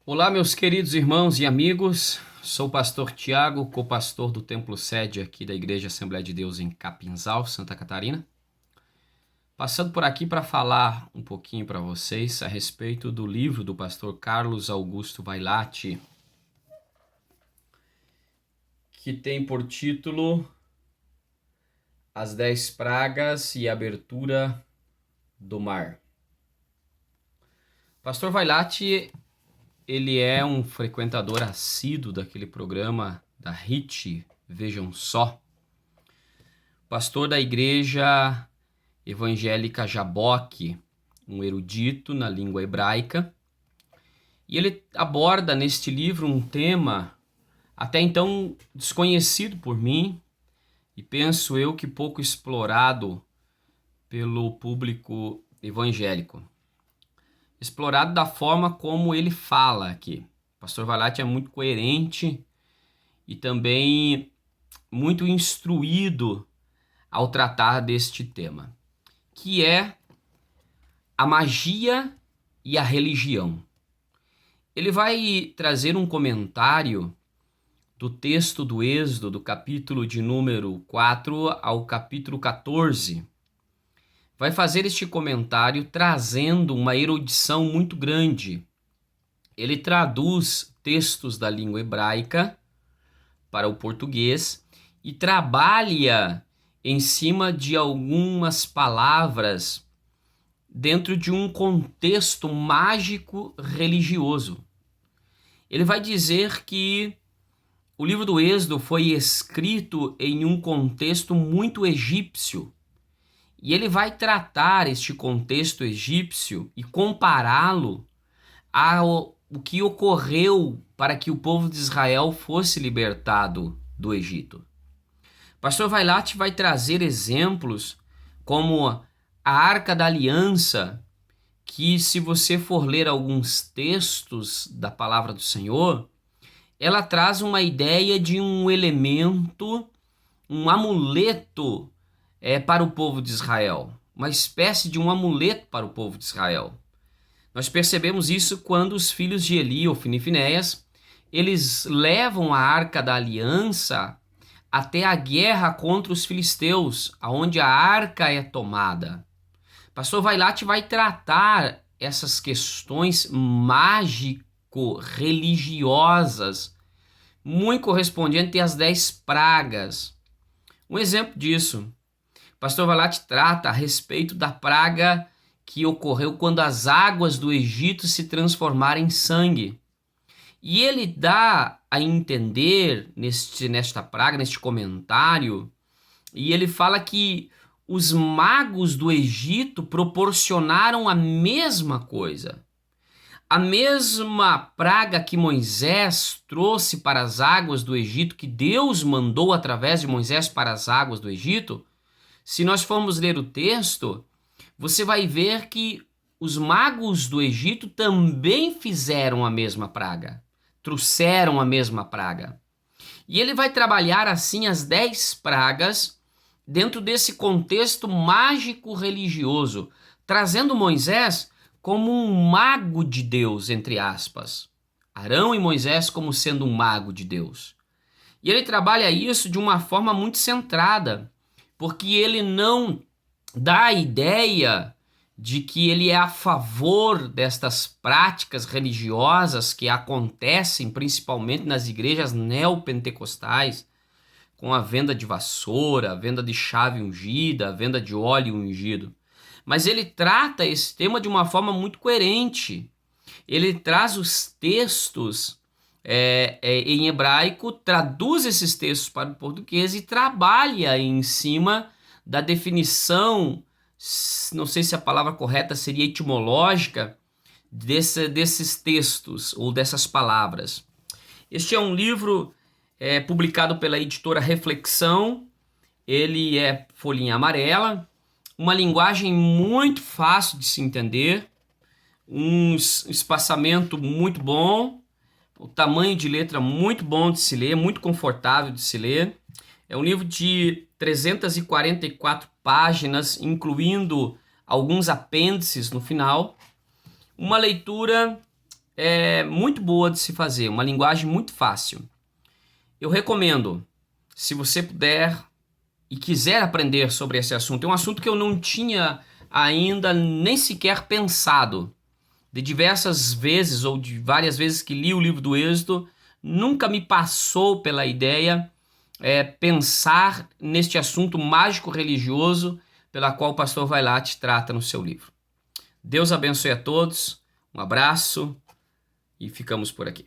Olá, meus queridos irmãos e amigos. Sou o pastor Tiago, co-pastor do Templo Sede aqui da Igreja Assembleia de Deus em Capinzal, Santa Catarina. Passando por aqui para falar um pouquinho para vocês a respeito do livro do pastor Carlos Augusto Vailate, que tem por título As 10 Pragas e a Abertura do Mar. Pastor Vailate, ele é um frequentador assíduo daquele programa da HIT, Vejam Só. Pastor da Igreja Evangélica Jaboque, um erudito na língua hebraica. E ele aborda neste livro um tema até então desconhecido por mim e penso eu que pouco explorado pelo público evangélico. Explorado da forma como ele fala aqui. O pastor Vailate é muito coerente e também muito instruído ao tratar deste tema, que é a magia e a religião. Ele vai trazer um comentário do texto do Êxodo, do capítulo de número 4 ao capítulo 14. Vai fazer este comentário trazendo uma erudição muito grande. Ele traduz textos da língua hebraica para o português e trabalha em cima de algumas palavras dentro de um contexto mágico religioso. Ele vai dizer que o livro do Êxodo foi escrito em um contexto muito egípcio. E ele vai tratar este contexto egípcio e compará-lo ao que ocorreu para que o povo de Israel fosse libertado do Egito. Pastor Vailate vai trazer exemplos como a Arca da Aliança, que se você for ler alguns textos da palavra do Senhor, ela traz uma ideia de um elemento, um amuleto para o povo de Israel, uma espécie de um amuleto para o povo de Israel. Nós percebemos isso quando os filhos de Eli, Ofni e Finéias, eles levam a Arca da Aliança até a guerra contra os filisteus, aonde a arca é tomada. Pastor Vailate vai tratar essas questões mágico-religiosas, muito correspondente às 10 pragas. Um exemplo disso, Pastor Vailate trata a respeito da praga que ocorreu quando as águas do Egito se transformaram em sangue. E ele dá a entender nesta praga, neste comentário, e ele fala que os magos do Egito proporcionaram a mesma coisa. A mesma praga que Moisés trouxe para as águas do Egito, que Deus mandou através de Moisés para as águas do Egito, se nós formos ler o texto, você vai ver que os magos do Egito também fizeram a mesma praga, trouxeram a mesma praga. E ele vai trabalhar assim as 10 pragas dentro desse contexto mágico-religioso, trazendo Moisés como um mago de Deus, entre aspas. Arão e Moisés como sendo um mago de Deus. E ele trabalha isso de uma forma muito centrada, porque ele não dá a ideia de que ele é a favor destas práticas religiosas que acontecem principalmente nas igrejas neopentecostais, com a venda de vassoura, a venda de chave ungida, a venda de óleo ungido. Mas ele trata esse tema de uma forma muito coerente. Ele traz os textos em hebraico, traduz esses textos para o português e trabalha em cima da definição, não sei se a palavra correta seria etimológica, desses textos ou dessas palavras. Este é um livro publicado pela editora Reflexão. Ele é folhinha amarela, uma linguagem muito fácil de se entender, um espaçamento muito bom, o tamanho de letra muito bom de se ler, muito confortável de se ler. É um livro de 344 páginas, incluindo alguns apêndices no final. Uma leitura é muito boa de se fazer, uma linguagem muito fácil. Eu recomendo, se você puder e quiser aprender sobre esse assunto, é um assunto que eu não tinha ainda nem sequer pensado. De diversas vezes ou de várias vezes que li o livro do Êxodo, nunca me passou pela ideia pensar neste assunto mágico religioso pela qual o pastor Vailate trata no seu livro. Deus abençoe a todos, um abraço e ficamos por aqui.